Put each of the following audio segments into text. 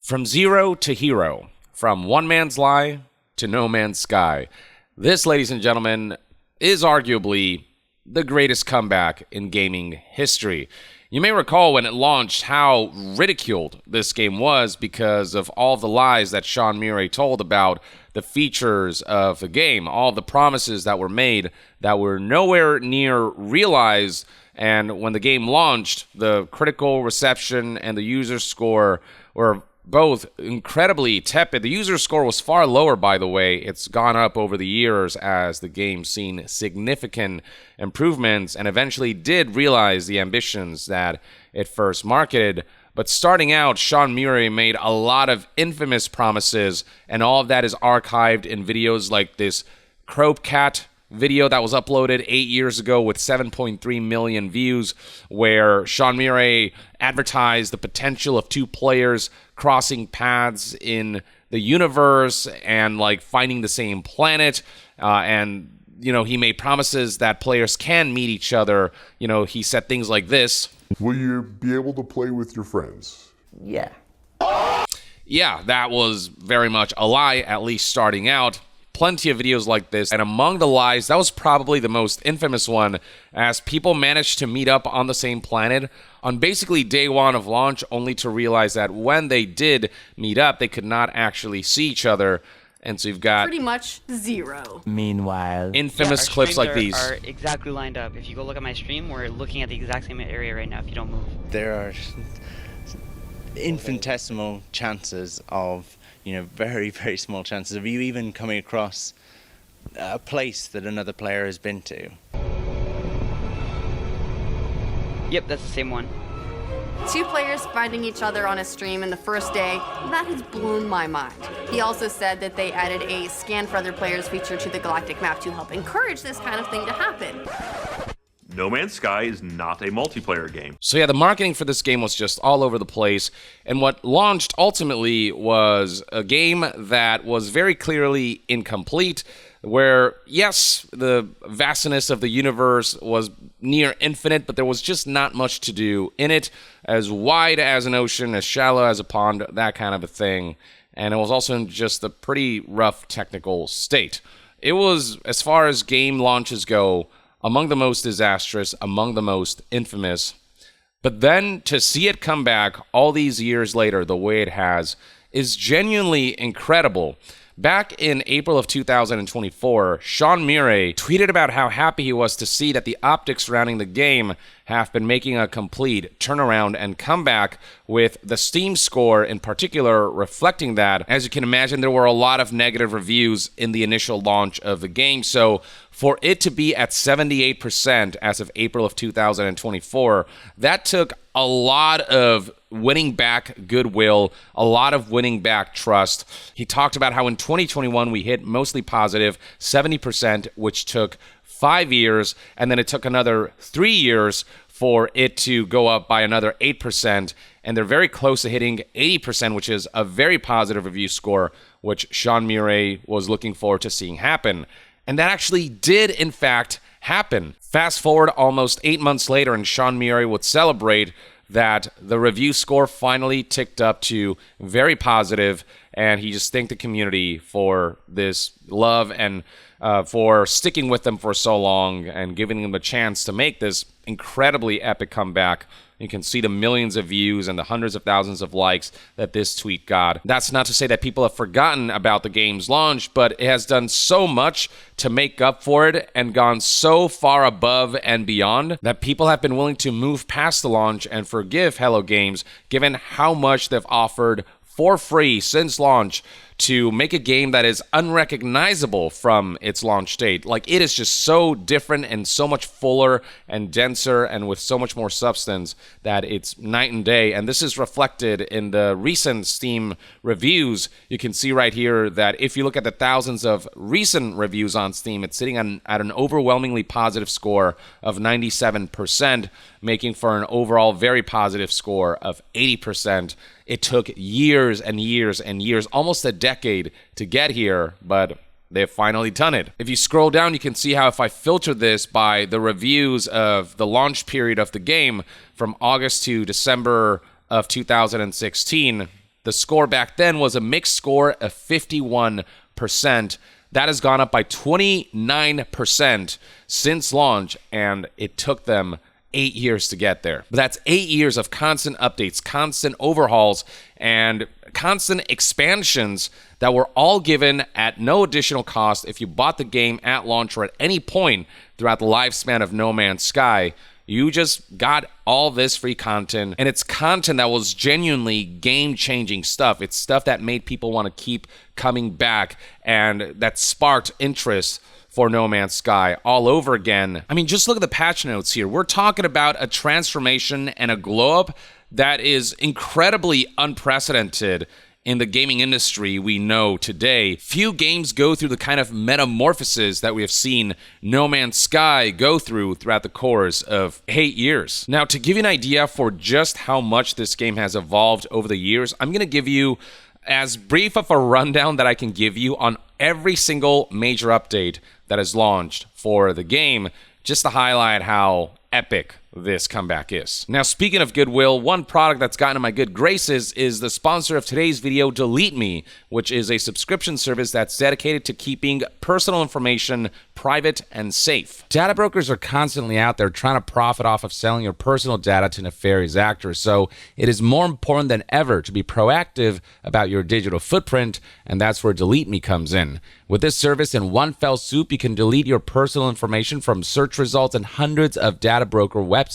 From zero to hero, from one man's lie to no man's sky. This, ladies and gentlemen, is arguably the greatest comeback in gaming history. You may recall when it launched how ridiculed this game was because of all the lies that Sean Murray told about the features of the game, all the promises that were made that were nowhere near realized. And when the game launched, the critical reception and the user score were both incredibly tepid. The user score was far lower, by the way. It's gone up over the years as the game's seen significant improvements and eventually did realize the ambitions that it first marketed. But starting out, Sean Murray made a lot of infamous promises, and all of that is archived in videos like this Crope Cat video that was uploaded 8 years ago with 7.3 million views, where Sean Murray advertised the potential of two players crossing paths in the universe and like finding the same planet, and he made promises that players can meet each other. He said things like this: will you be able to play with your friends? Yeah. Yeah, that was very much a lie, at least starting out. Plenty of videos like this, and among the lies, that was probably the most infamous one, as people managed to meet up on the same planet on basically day one of launch, only to realize that when they did meet up, they could not actually see each other. And so you've got pretty much zero. Meanwhile, infamous clips like these are exactly lined up. If you go look at my stream, we're looking at the exact same area right now if you don't move. There are infinitesimal chances of, very, very small chances of you even coming across a place that another player has been to. Yep, that's the same one. Two players finding each other on a stream in the first day, that has blown my mind. He also said that they added a scan for other players feature to the galactic map to help encourage this kind of thing to happen. No Man's Sky is not a multiplayer game. So yeah, the marketing for this game was just all over the place. And what launched ultimately was a game that was very clearly incomplete, where, yes, the vastness of the universe was near infinite, but there was just not much to do in it. As wide as an ocean, as shallow as a pond, that kind of a thing. And it was also in just a pretty rough technical state. It was, as far as game launches go, among the most disastrous, among the most infamous. But then to see it come back all these years later the way it has is genuinely incredible. Back in April of 2024, Sean Murray tweeted about how happy he was to see that the optics surrounding the game have been making a complete turnaround and comeback, with the Steam score in particular reflecting that. As you can imagine, there were a lot of negative reviews in the initial launch of the game, so for it to be at 78% as of April of 2024, that took a lot of winning back goodwill, a lot of winning back trust. He talked about how in 2021 we hit mostly positive 70%, which took 5 years, and then it took another 3 years for it to go up by another 8%, and they're very close to hitting 80%, which is a very positive review score, which Sean Murray was looking forward to seeing happen. And that actually did, in fact, happen. Fast forward almost 8 months later, and Sean Murray would celebrate that the review score finally ticked up to very positive, and he just thanked the community for this love and for sticking with them for so long and giving them a chance to make this incredibly epic comeback. You can see the millions of views and the hundreds of thousands of likes that this tweet got. That's not to say that people have forgotten about the game's launch, but it has done so much to make up for it and gone so far above and beyond that people have been willing to move past the launch and forgive Hello Games, given how much they've offered for free since launch to make a game that is unrecognizable from its launch date. Like, it is just so different and so much fuller and denser and with so much more substance that it's night and day. And this is reflected in the recent Steam reviews. You can see right here that if you look at the thousands of recent reviews on Steam, it's sitting at an overwhelmingly positive score of 97%, making for an overall very positive score of 80%. It took years and years and years, almost a decade, to get here, but they've finally done it. If you scroll down, you can see how if I filter this by the reviews of the launch period of the game from August to December of 2016, The score back then was a mixed score of 51%. That has gone up by 29% since launch, and it took them 8 years to get there. But that's 8 years of constant updates, constant overhauls, and constant expansions that were all given at no additional cost if you bought the game at launch or at any point throughout the lifespan of No Man's Sky. You just got all this free content, and it's content that was genuinely game-changing stuff. It's stuff that made people want to keep coming back, and that sparked interest for No Man's Sky all over again. I mean, just look at the patch notes here. We're talking about a transformation and a glow-up that is incredibly unprecedented in the gaming industry we know today. Few games go through the kind of metamorphoses that we have seen No Man's Sky go throughout the course of 8 years. Now, to give you an idea for just how much this game has evolved over the years, I'm going to give you as brief of a rundown that I can give you on every single major update that has launched for the game, just to highlight how epic this comeback is. Now, speaking of goodwill, one product that's gotten in my good graces is the sponsor of today's video, DeleteMe, which is a subscription service that's dedicated to keeping personal information private and safe. Data brokers are constantly out there trying to profit off of selling your personal data to nefarious actors, so it is more important than ever to be proactive about your digital footprint, and that's where DeleteMe comes in. With this service, in one fell swoop, you can delete your personal information from search results and hundreds of data broker websites.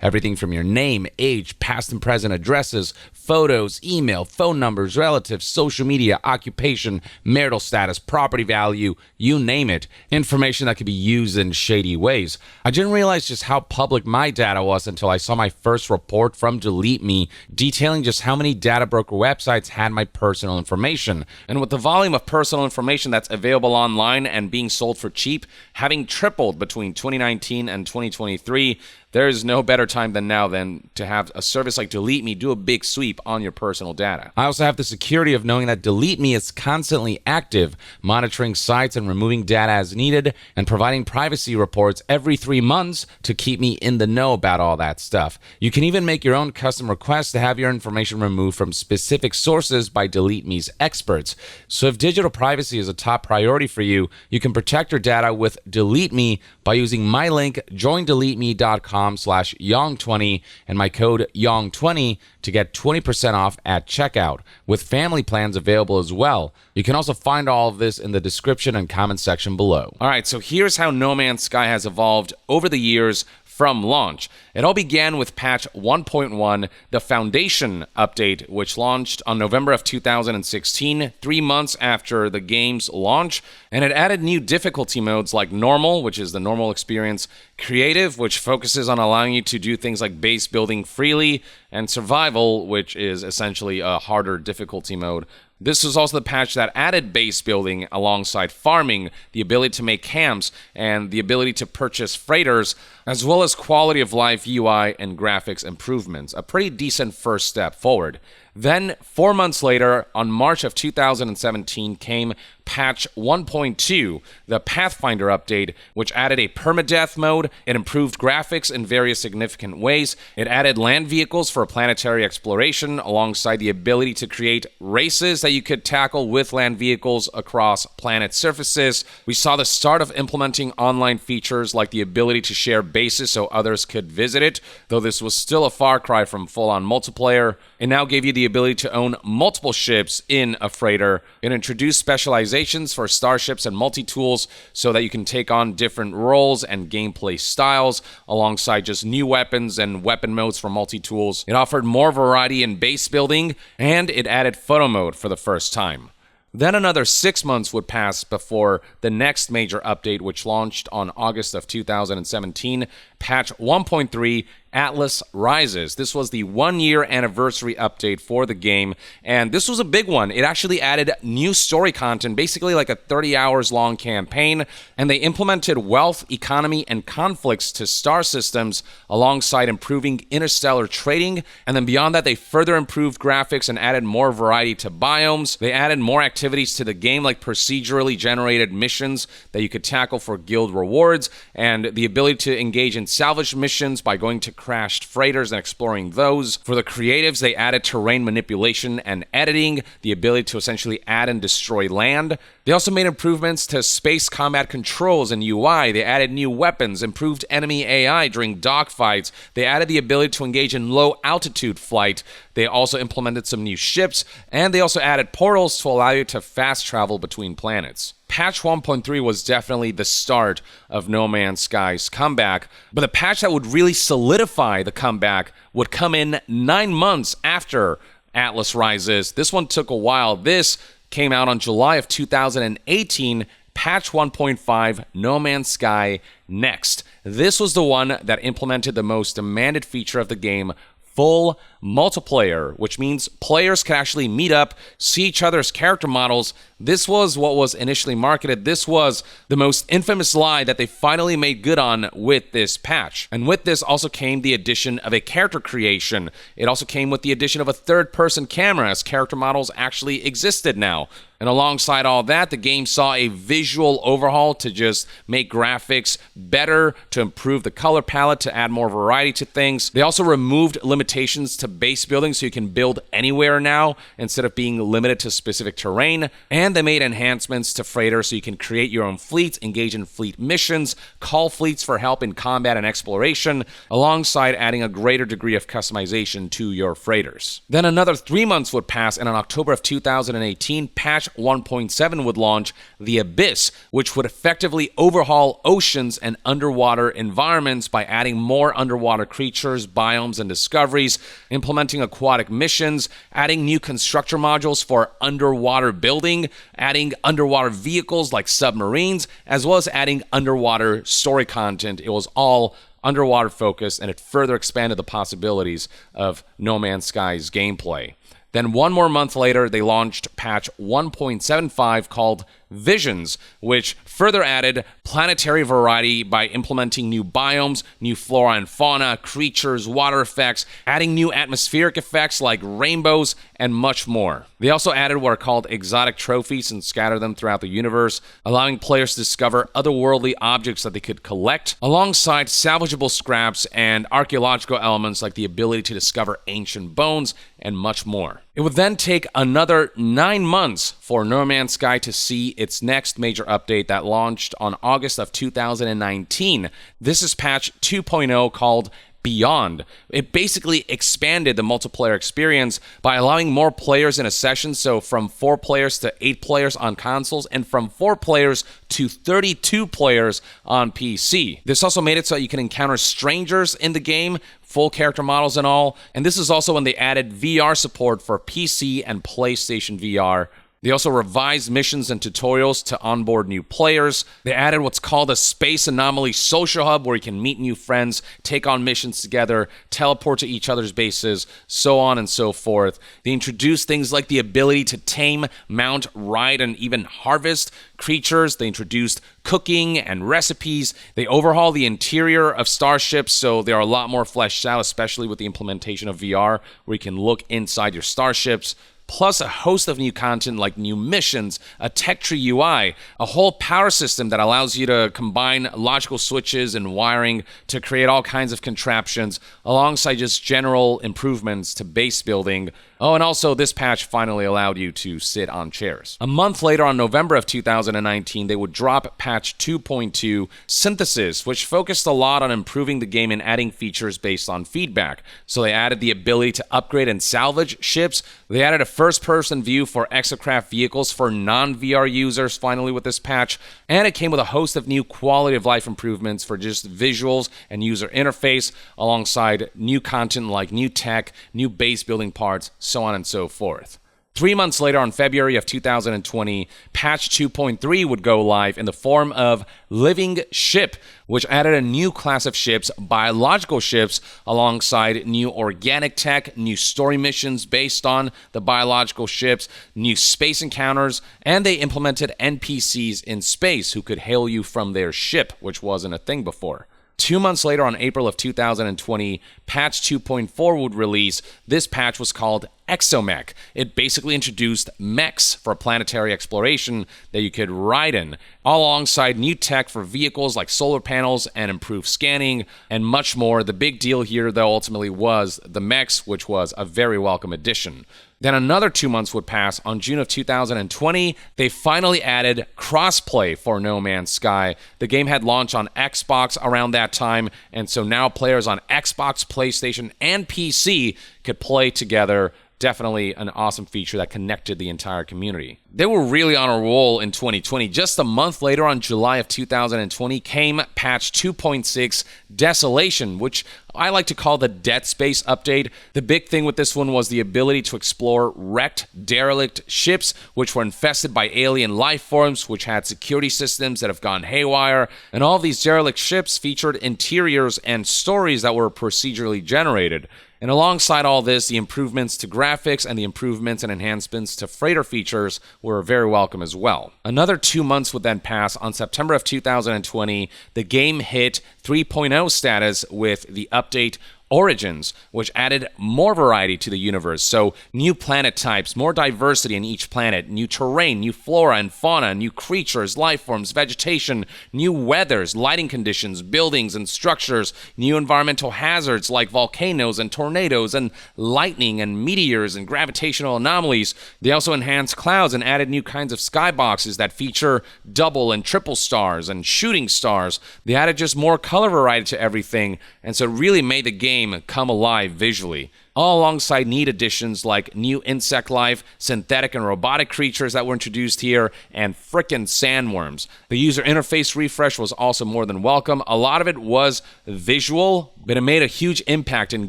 Everything from your name, age, past and present addresses, photos, email, phone numbers, relatives, social media, occupation, marital status, property value, you name it. Information that could be used in shady ways. I didn't realize just how public my data was until I saw my first report from DeleteMe detailing just how many data broker websites had my personal information. And with the volume of personal information that's available online and being sold for cheap having tripled between 2019 and 2023, there is no better time than now than to have a service like DeleteMe do a big sweep on your personal data. I also have the security of knowing that DeleteMe is constantly active, monitoring sites and removing data as needed, and providing privacy reports every 3 months to keep me in the know about all that stuff. You can even make your own custom requests to have your information removed from specific sources by DeleteMe's experts. So if digital privacy is a top priority for you, you can protect your data with DeleteMe by using my link, joindeleteme.com/Yong20 and my code Yong20 to get 20% off at checkout, with family plans available as well. You can also find all of this in the description and comment section below. All right, so here's how No Man's Sky has evolved over the years from launch. It all began with patch 1.1, the Foundation update, which launched on November of 2016, 3 months after the game's launch, and it added new difficulty modes like Normal, which is the normal experience, Creative, which focuses on allowing you to do things like base building freely, and Survival, which is essentially a harder difficulty mode. This was also the patch that added base building alongside farming, the ability to make camps, and the ability to purchase freighters, as well as quality of life UI and graphics improvements. A pretty decent first step forward. Then, 4 months later, on March of 2017, came patch 1.2, the Pathfinder update, which added a permadeath mode. It improved graphics in various significant ways. It added land vehicles for planetary exploration, alongside the ability to create races that you could tackle with land vehicles across planet surfaces. We saw the start of implementing online features like the ability to share bases so others could visit it, though this was still a far cry from full-on multiplayer. It now gave you the ability to own multiple ships in a freighter. It introduced specializations for starships and multi-tools so that you can take on different roles and gameplay styles, alongside just new weapons and weapon modes for multi-tools. It offered more variety in base building, and it added photo mode for the first time. Then another 6 months would pass before the next major update, which launched on August of 2017, patch 1.3, Atlas Rises. This was the 1-year anniversary update for the game, and this was a big one. It actually added new story content, basically like a 30 hours long campaign, and they implemented wealth, economy, and conflicts to star systems alongside improving interstellar trading. And then beyond that, they further improved graphics and added more variety to biomes. They added more activities to the game, like procedurally generated missions that you could tackle for guild rewards, and the ability to engage in salvage missions by going to crashed freighters and exploring those. For the creatives, they added terrain manipulation and editing, the ability to essentially add and destroy land. They also made improvements to space combat controls and UI. They added new weapons, improved enemy AI during dogfights. They added the ability to engage in low-altitude flight. They also implemented some new ships, and they also added portals to allow you to fast travel between planets. Patch 1.3 was definitely the start of No Man's Sky's comeback, but the patch that would really solidify the comeback would come in 9 months after Atlas Rises. This one took a while. This came out on July of 2018, Patch 1.5, No Man's Sky Next. This was the one that implemented the most demanded feature of the game, full multiplayer, which means players can actually meet up, see each other's character models. This was what was initially marketed. This was the most infamous lie that they finally made good on with this patch. And with this also came the addition of a character creation. It also came with the addition of a third-person camera, as character models actually existed now. And alongside all that, the game saw a visual overhaul to just make graphics better, to improve the color palette, to add more variety to things. They also removed limitations to base building, so you can build anywhere now instead of being limited to specific terrain. And they made enhancements to freighters so you can create your own fleets, engage in fleet missions, call fleets for help in combat and exploration, alongside adding a greater degree of customization to your freighters. Then another 3 months would pass, and in October of 2018, patch 1.7 would launch The Abyss, which would effectively overhaul oceans and underwater environments by adding more underwater creatures, biomes, and discoveries, implementing aquatic missions, adding new constructor modules for underwater building, adding underwater vehicles like submarines, as well as adding underwater story content. It was all underwater focused, and it further expanded the possibilities of No Man's Sky's gameplay. Then 1 more month later, they launched patch 1.75 called Visions, which further added planetary variety by implementing new biomes, new flora and fauna, creatures, water effects, adding new atmospheric effects like rainbows, and much more. They also added what are called exotic trophies and scattered them throughout the universe, allowing players to discover otherworldly objects that they could collect, alongside salvageable scraps and archaeological elements like the ability to discover ancient bones and much more. It would then take another 9 months for No Man's Sky to see its next major update that launched on August of 2019. This is patch 2.0 called Beyond. It basically expanded the multiplayer experience by allowing more players in a session, so from 4 players to 8 players on consoles, and from 4 players to 32 players on PC. This also made it so you can encounter strangers in the game, full character models and all, and this is also when they added VR support for PC and PlayStation VR. They also revised missions and tutorials to onboard new players. They added what's called a Space Anomaly Social Hub, where you can meet new friends, take on missions together, teleport to each other's bases, so on and so forth. They introduced things like the ability to tame, mount, ride, and even harvest creatures. They introduced cooking and recipes. They overhauled the interior of starships, so they are a lot more fleshed out, especially with the implementation of VR, where you can look inside your starships. Plus a host of new content like new missions, a tech tree UI, a whole power system that allows you to combine logical switches and wiring to create all kinds of contraptions, alongside just general improvements to base building. Oh, and also this patch finally allowed you to sit on chairs. A month later, on November of 2019, they would drop patch 2.2 Synthesis, which focused a lot on improving the game and adding features based on feedback. So they added the ability to upgrade and salvage ships. They added a first-person view for exocraft vehicles for non-VR users finally with this patch, and it came with a host of new quality-of-life improvements for just visuals and user interface, alongside new content like new tech, new base building parts, so on and so forth. 3 months later, on February of 2020, patch 2.3 would go live in the form of Living Ship, which added a new class of ships, biological ships, alongside new organic tech, new story missions based on the biological ships, new space encounters, and they implemented NPCs in space who could hail you from their ship, which wasn't a thing before. 2 months later, on April of 2020, patch 2.4 would release. This patch was called Exomech. It basically introduced mechs for planetary exploration that you could ride in, all alongside new tech for vehicles like solar panels and improved scanning and much more. The big deal here, though, ultimately was the mechs, which was a very welcome addition. Then another 2 months would pass. On June of 2020, they finally added crossplay for No Man's Sky. The game had launched on Xbox around that time, and so now players on Xbox, PlayStation, and PC could play together. Definitely an awesome feature that connected the entire community. They were really on a roll in 2020. Just a month later, on July of 2020, came patch 2.6 Desolation, which I like to call the Dead Space update. The big thing with this one was the ability to explore wrecked, derelict ships, which were infested by alien life forms, which had security systems that have gone haywire. And all of these derelict ships featured interiors and stories that were procedurally generated. And alongside all this, the improvements to graphics and the improvements and enhancements to freighter features were very welcome as well. Another 2 months would then pass. On September of 2020, the game hit 3.0 status with the update Origins, which added more variety to the universe. So new planet types, more diversity in each planet, new terrain, new flora and fauna, new creatures, life forms, vegetation, new weathers, lighting conditions, buildings and structures, new environmental hazards like volcanoes and tornadoes and lightning and meteors and gravitational anomalies. They also enhanced clouds and added new kinds of skyboxes that feature double and triple stars and shooting stars. They added just more color variety to everything, and so it really made the game come alive visually, all alongside neat additions like new insect life, synthetic and robotic creatures that were introduced here, and frickin' sandworms. The user interface refresh was also more than welcome. A lot of it was visual, but it made a huge impact in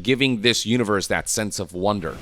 giving this universe that sense of wonder.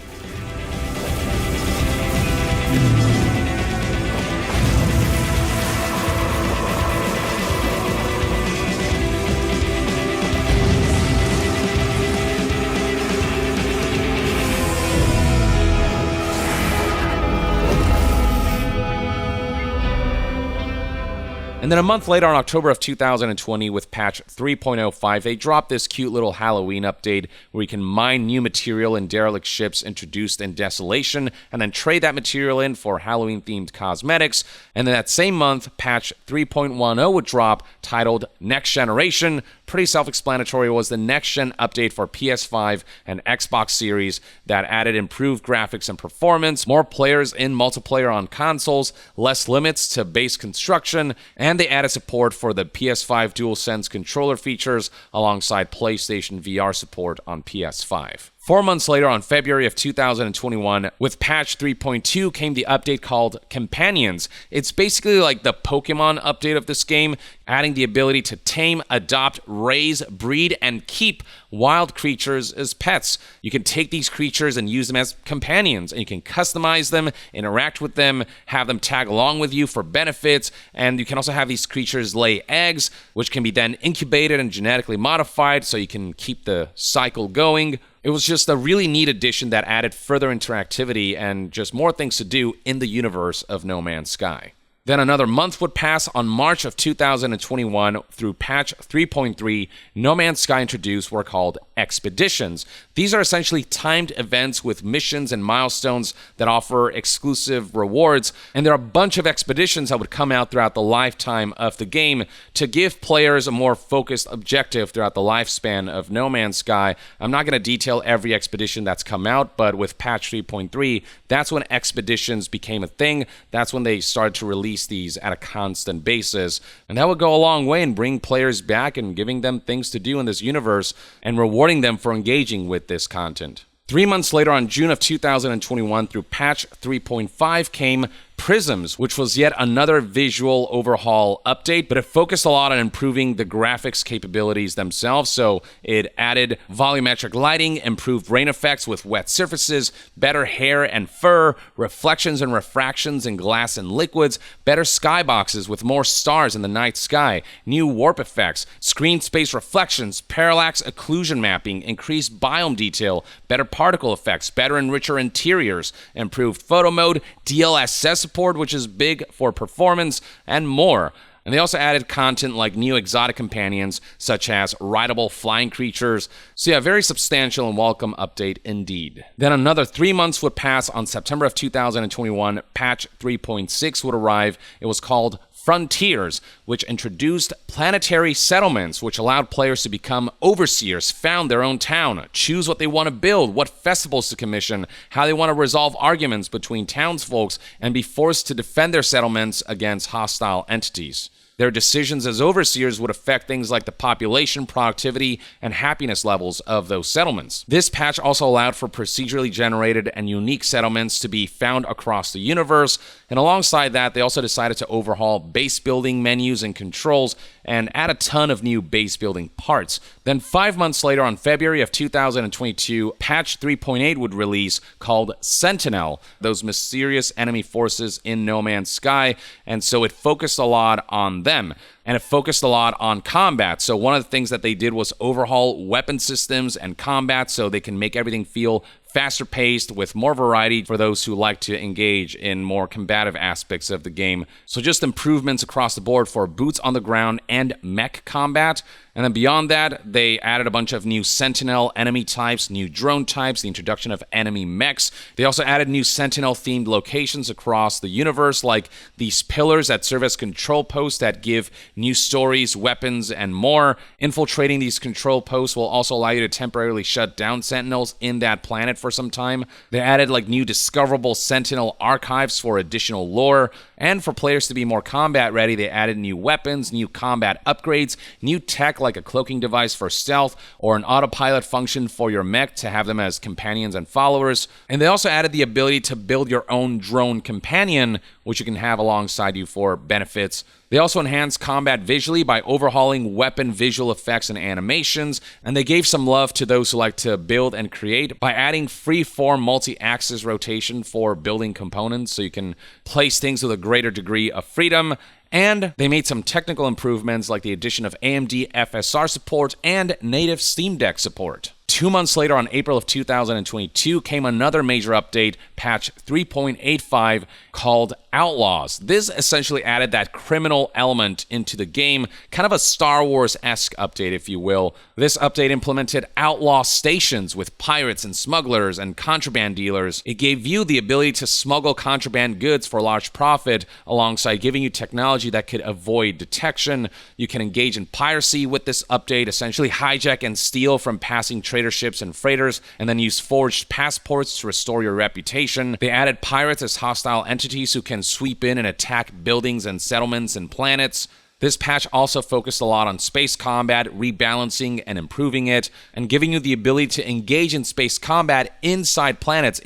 And then a month later, on October of 2020, with patch 3.05, they dropped this cute little Halloween update where you can mine new material in derelict ships introduced in Desolation, and then trade that material in for Halloween-themed cosmetics. And then that same month, patch 3.10 would drop, titled Next Generation. Pretty self-explanatory. It was the next-gen update for PS5 and Xbox Series that added improved graphics and performance, more players in multiplayer on consoles, less limits to base construction, and they added support for the PS5 DualSense controller features alongside PlayStation VR support on PS5. 4 months later, on February of 2021, with patch 3.2 came the update called Companions. It's basically like the Pokemon update of this game, adding the ability to tame, adopt, raise, breed, and keep wild creatures as pets. You can take these creatures and use them as companions, and you can customize them, interact with them, have them tag along with you for benefits, and you can also have these creatures lay eggs, which can be then incubated and genetically modified so you can keep the cycle going. It was just a really neat addition that added further interactivity and just more things to do in the universe of No Man's Sky. Then another month would pass. On March of 2021, through patch 3.3, No Man's Sky introduced were called Expeditions. These are essentially timed events with missions and milestones that offer exclusive rewards, and there are a bunch of expeditions that would come out throughout the lifetime of the game to give players a more focused objective throughout the lifespan of No Man's Sky. I'm not going to detail every expedition that's come out, but with patch 3.3, that's when expeditions became a thing. That's when they started to release these at a constant basis, and that would go a long way in bringing players back and giving them things to do in this universe and rewarding them for engaging with this content. 3 months later, on June of 2021, through patch 3.5 came Prisms, which was yet another visual overhaul update, but it focused a lot on improving the graphics capabilities themselves. So it added volumetric lighting, improved rain effects with wet surfaces, better hair and fur, reflections and refractions in glass and liquids, better skyboxes with more stars in the night sky, new warp effects, screen space reflections, parallax occlusion mapping, increased biome detail, better particle effects, better and richer interiors, improved photo mode, DLSS support, which is big for performance, and more. And they also added content like new exotic companions, such as rideable flying creatures. So yeah, very substantial and welcome update indeed. Then another 3 months would pass. On September of 2021, patch 3.6 would arrive. It was called Frontiers, which introduced planetary settlements, which allowed players to become overseers, found their own town, choose what they want to build, what festivals to commission, how they want to resolve arguments between townsfolk, and be forced to defend their settlements against hostile entities. Their decisions as overseers would affect things like the population, productivity, and happiness levels of those settlements. This patch also allowed for procedurally generated and unique settlements to be found across the universe, and alongside that, they also decided to overhaul base building menus and controls and add a ton of new base building parts. Then 5 months later, on February of 2022, patch 3.8 would release, called Sentinel, those mysterious enemy forces in No Man's Sky, and so it focused a lot on them. And it focused a lot on combat. So one of the things that they did was overhaul weapon systems and combat so they can make everything feel faster paced with more variety for those who like to engage in more combative aspects of the game. So just improvements across the board for boots on the ground and mech combat. And then beyond that, they added a bunch of new Sentinel enemy types, new drone types, the introduction of enemy mechs. They also added new Sentinel-themed locations across the universe, like these pillars that serve as control posts that give new stories, weapons, and more. Infiltrating these control posts will also allow you to temporarily shut down Sentinels in that planet for some time. They added like new discoverable Sentinel archives for additional lore. And for players to be more combat ready, they added new weapons, new combat upgrades, new tech like a cloaking device for stealth, or an autopilot function for your mech to have them as companions and followers. And they also added the ability to build your own drone companion, which you can have alongside you for benefits. They also enhanced combat visually by overhauling weapon visual effects and animations, and they gave some love to those who like to build and create by adding free-form multi-axis rotation for building components so you can place things with a greater degree of freedom. And they made some technical improvements like the addition of AMD FSR support and native Steam Deck support. 2 months later, on April of 2022, came another major update, patch 3.85, called Outlaws. This essentially added that criminal element into the game, kind of a Star Wars-esque update, if you will. This update implemented outlaw stations with pirates and smugglers and contraband dealers. It gave you the ability to smuggle contraband goods for large profit, alongside giving you technology that could avoid detection. You can engage in piracy with this update, essentially hijack and steal from passing trader ships and freighters, and then use forged passports to restore your reputation. They added pirates as hostile entities who can sweep in and attack buildings and settlements and planets. This patch also focused a lot on space combat, rebalancing and improving it, and giving you the ability to engage in space combat inside planets'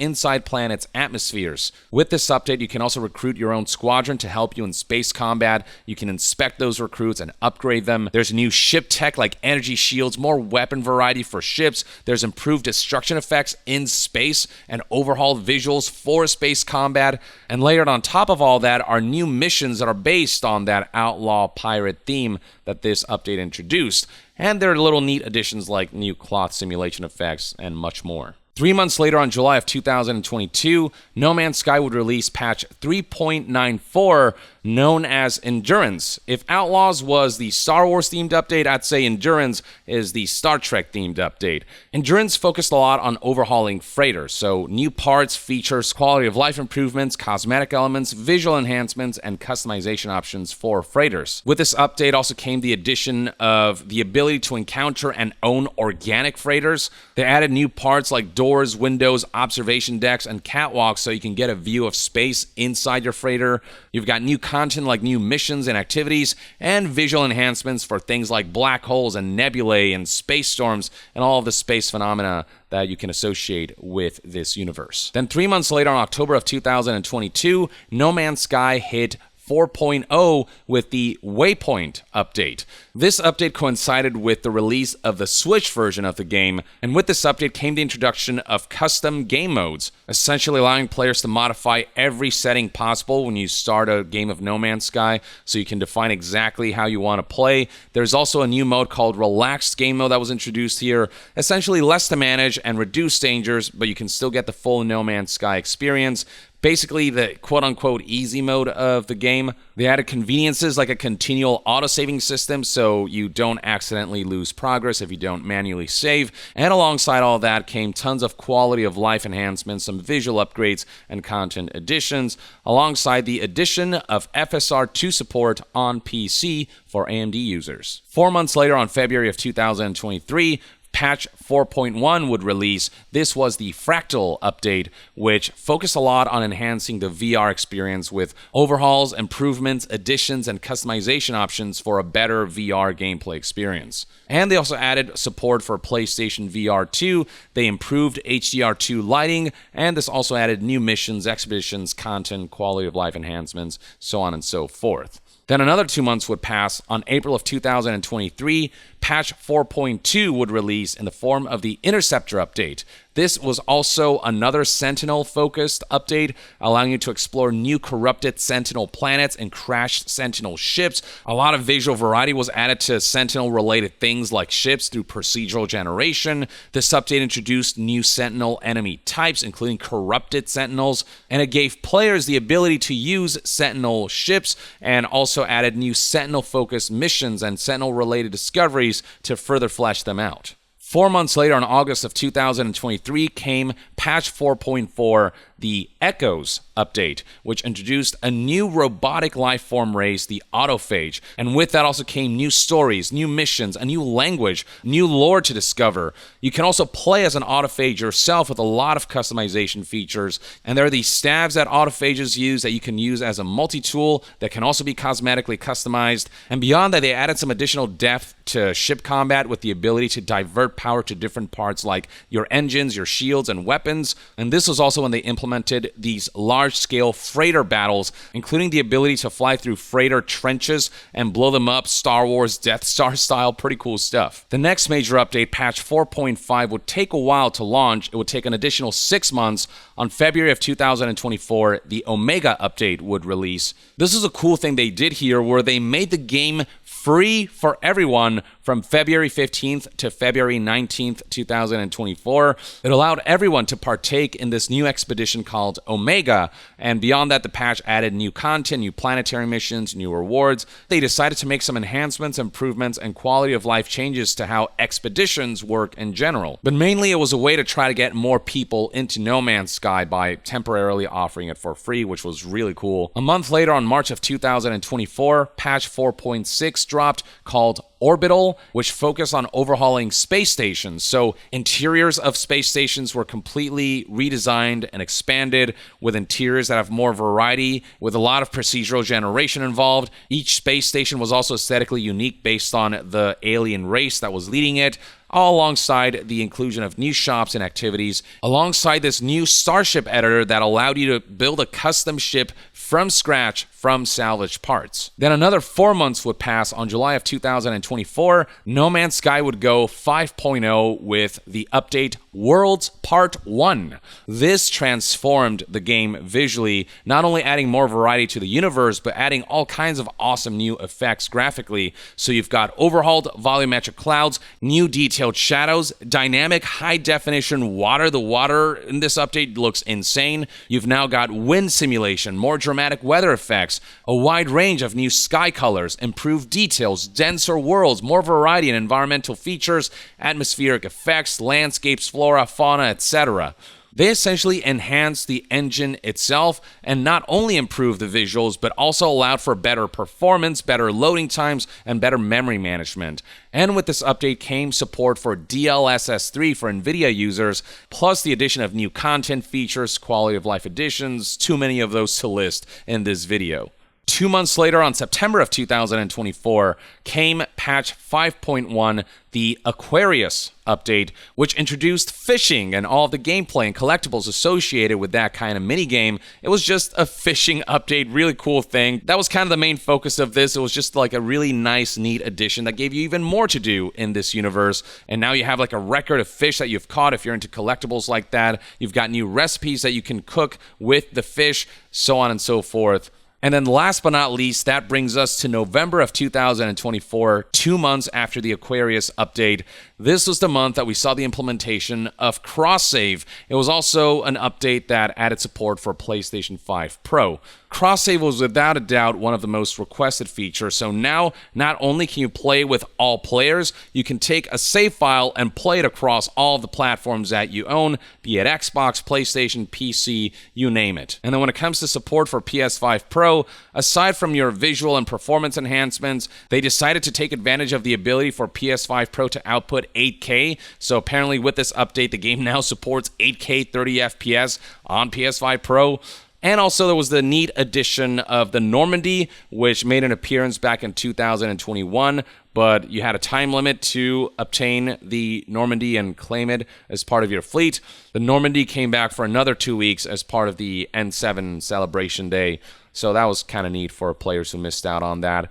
atmospheres. With this update, you can also recruit your own squadron to help you in space combat. You can inspect those recruits and upgrade them. There's new ship tech like energy shields, more weapon variety for ships. There's improved destruction effects in space and overhauled visuals for space combat. And layered on top of all that are new missions that are based on that outlaw pirate theme that this update introduced, and there are little neat additions like new cloth simulation effects and much more. 3 months later, on July of 2022, No Man's Sky would release patch 3.94, known as Endurance. If Outlaws was the Star Wars-themed update, I'd say Endurance is the Star Trek-themed update. Endurance focused a lot on overhauling freighters, so new parts, features, quality of life improvements, cosmetic elements, visual enhancements, and customization options for freighters. With this update also came the addition of the ability to encounter and own organic freighters. They added new parts like doors, windows, observation decks, and catwalks so you can get a view of space inside your freighter. You've got new content like new missions and activities, and visual enhancements for things like black holes and nebulae and space storms and all of the space phenomena that you can associate with this universe. Then 3 months later, on October of 2022, No Man's Sky hit 4.0 with the Waypoint update. This update coincided with the release of the Switch version of the game, and with this update came the introduction of custom game modes, essentially allowing players to modify every setting possible when you start a game of No Man's Sky, so you can define exactly how you want to play. There's also a new mode called Relaxed Game Mode that was introduced here, essentially less to manage and reduce dangers, but you can still get the full No Man's Sky experience. basically the quote-unquote easy mode of the game. They added conveniences like a continual auto-saving system so you don't accidentally lose progress if you don't manually save. And alongside all that came tons of quality of life enhancements, some visual upgrades, and content additions, alongside the addition of FSR2 support on PC for AMD users. 4 months later, on February of 2023, Patch 4.1 would release. This was the Fractal update, which focused a lot on enhancing the VR experience with overhauls, improvements, additions, and customization options for a better VR gameplay experience. And they also added support for PlayStation VR 2, they improved HDR2 lighting, and this also added new missions, expeditions, content, quality of life enhancements, so on and so forth. Then another 2 months would pass. On April of 2023, Patch 4.2 would release in the form of the Interceptor update. This was also another Sentinel-focused update, allowing you to explore new corrupted Sentinel planets and crashed Sentinel ships. A lot of visual variety was added to Sentinel-related things like ships through procedural generation. This update introduced new Sentinel enemy types, including corrupted Sentinels, and it gave players the ability to use Sentinel ships, and also added new Sentinel-focused missions and Sentinel-related discoveries to further flesh them out. 4 months later, in August of 2023, came Patch 4.4, the Echoes update, which introduced a new robotic lifeform race, the autophage. And with that also came new stories, new missions, a new language, new lore to discover. You can also play as an autophage yourself with a lot of customization features. And there are these stabs that autophages use that you can use as a multi-tool that can also be cosmetically customized. And beyond that, they added some additional depth to ship combat with the ability to divert power to different parts like your engines, your shields, and weapons. And this was also when they implemented these large-scale freighter battles, including the ability to fly through freighter trenches and blow them up, Star Wars Death Star style. Pretty cool stuff. The next major update, Patch 4.5, would take a while to launch. It would take an additional 6 months. On February of 2024, the Omega update would release. This is a cool thing they did here, where they made the game free for everyone from February 15th to February 19th, 2024. It allowed everyone to partake in this new expedition called Omega, and beyond that, the patch added new content, new planetary missions, new rewards. They decided to make some enhancements, improvements, and quality of life changes to how expeditions work in general. But mainly, it was a way to try to get more people into No Man's Sky by temporarily offering it for free, which was really cool. A month later, on March of 2024, Patch 4.6 dropped, called Orbital, which focused on overhauling space stations. So interiors of space stations were completely redesigned and expanded, with interiors that have more variety, with a lot of procedural generation involved. Each space station was also aesthetically unique based on the alien race that was leading it, all alongside the inclusion of new shops and activities, alongside this new starship editor that allowed you to build a custom ship from scratch from salvaged parts. Then another 4 months would pass. On July of 2024, No Man's Sky would go 5.0 with the update Worlds Part 1. This transformed the game visually, not only adding more variety to the universe, but adding all kinds of awesome new effects graphically. So you've got overhauled volumetric clouds, new detailed shadows, dynamic high-definition water. The water in this update looks insane. You've now got wind simulation, more dramatic weather effects, a wide range of new sky colors, improved details, denser worlds, more variety in environmental features, atmospheric effects, landscapes, flora, fauna, etc. They essentially enhanced the engine itself and not only improved the visuals, but also allowed for better performance, better loading times, and better memory management. And with this update came support for DLSS 3 for NVIDIA users, plus the addition of new content features, quality of life additions, too many of those to list in this video. 2 months later, on September of 2024, came Patch 5.1, the Aquarius update, which introduced fishing and all of the gameplay and collectibles associated with that kind of minigame. It was just a fishing update, really cool thing. That was kind of the main focus of this. It was just like a really nice, neat addition that gave you even more to do in this universe. And now you have like a record of fish that you've caught if you're into collectibles like that. You've got new recipes that you can cook with the fish, so on and so forth. And then last but not least, that brings us to November of 2024, 2 months after the Aquarius update. This was the month that we saw the implementation of cross-save. It was also an update that added support for PlayStation 5 Pro. Cross-save was without a doubt one of the most requested features, so now not only can you play with all players, you can take a save file and play it across all of the platforms that you own, be it Xbox, PlayStation, PC, you name it. And then when it comes to support for PS5 Pro, aside from your visual and performance enhancements, they decided to take advantage of the ability for PS5 Pro to output 8K. So apparently with this update, the game now supports 8K 30 FPS on PS5 Pro. And also there was the neat addition of the Normandy, which made an appearance back in 2021, but you had a time limit to obtain the Normandy and claim it as part of your fleet. The Normandy came back for another 2 weeks as part of the N7 celebration day, so that was kind of neat for players who missed out on that.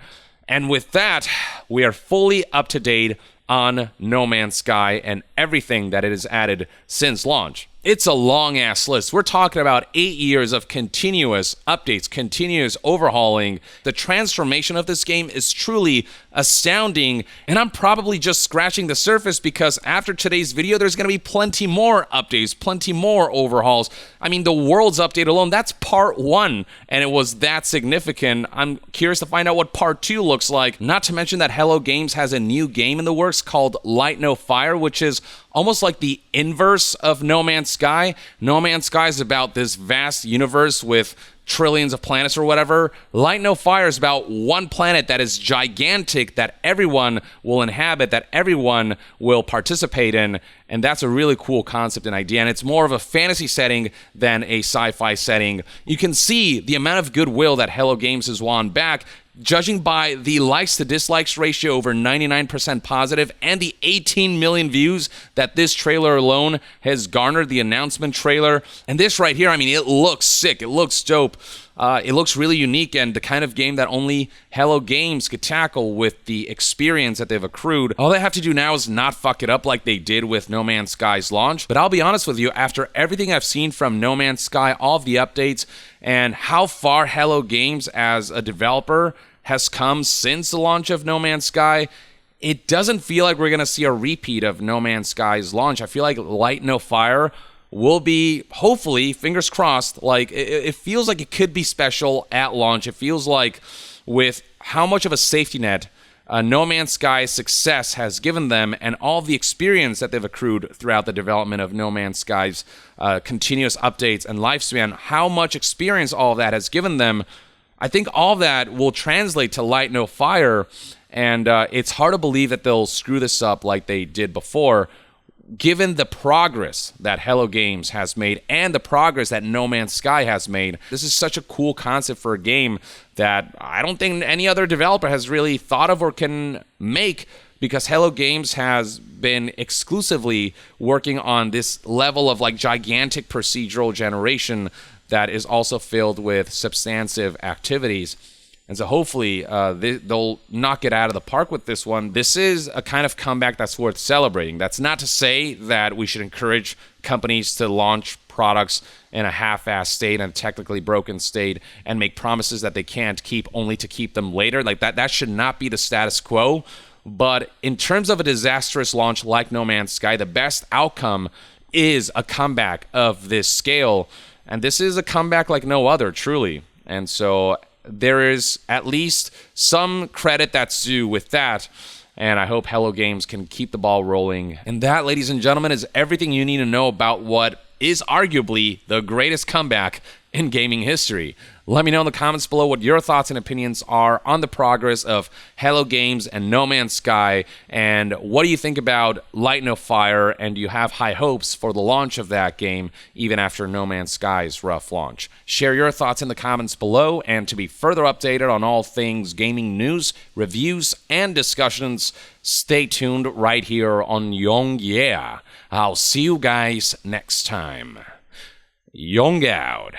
And with that, we are fully up to date on No Man's Sky and everything that it has added since launch. It's a long-ass list. We're talking about 8 years of continuous updates, continuous overhauling. The transformation of this game is truly astounding, and I'm probably just scratching the surface because after today's video, there's going to be plenty more updates, plenty more overhauls. I mean, the Worlds update alone, that's part 1, and it was that significant. I'm curious to find out what part 2 looks like. Not to mention that Hello Games has a new game in the works called Light No Fire, which is almost like the inverse of No Man's Sky. No Man's Sky is about this vast universe with trillions of planets or whatever. Light No Fire is about one planet that is gigantic, that everyone will inhabit, that everyone will participate in, and that's a really cool concept and idea, and it's more of a fantasy setting than a sci-fi setting. You can see the amount of goodwill that Hello Games has won back, judging by the likes to dislikes ratio over 99% positive and the 18 million views that this trailer alone has garnered, the announcement trailer. And this right here, I mean, it looks sick. It looks dope. It looks really unique and the kind of game that only Hello Games could tackle with the experience that they've accrued. All they have to do now is not fuck it up like they did with No Man's Sky's launch. But I'll be honest with you, after everything I've seen from No Man's Sky, all of the updates, and how far Hello Games as a developer has come since the launch of No Man's Sky, it doesn't feel like we're going to see a repeat of No Man's Sky's launch. I feel like Light No Fire will be, hopefully, fingers crossed, like it feels like it could be special at launch. It feels like with how much of a safety net No Man's Sky's success has given them and all the experience that they've accrued throughout the development of No Man's Sky's continuous updates and lifespan, how much experience all of that has given them, I think all of that will translate to Light No Fire, and it's hard to believe that they'll screw this up like they did before, given the progress that Hello Games has made and the progress that No Man's Sky has made. This is such a cool concept for a game that I don't think any other developer has really thought of or can make, because Hello Games has been exclusively working on this level of like gigantic procedural generation that is also filled with substantive activities. And so hopefully they'll knock it out of the park with this one. This is a kind of comeback that's worth celebrating. That's not to say that we should encourage companies to launch products in a half-assed state and technically broken state and make promises that they can't keep only to keep them later. Like that should not be the status quo. But in terms of a disastrous launch like No Man's Sky, the best outcome is a comeback of this scale. And this is a comeback like no other, truly. And so there is at least some credit that's due with that. And I hope Hello Games can keep the ball rolling. And that, ladies and gentlemen, is everything you need to know about what is arguably the greatest comeback in gaming history. Let me know in the comments below what your thoughts and opinions are on the progress of Hello Games and No Man's Sky, and what do you think about Light No Fire, and do you have high hopes for the launch of that game even after No Man's Sky's rough launch? Share your thoughts in the comments below, and to be further updated on all things gaming news, reviews, and discussions, stay tuned right here on Young Yeah. I'll see you guys next time. Young out.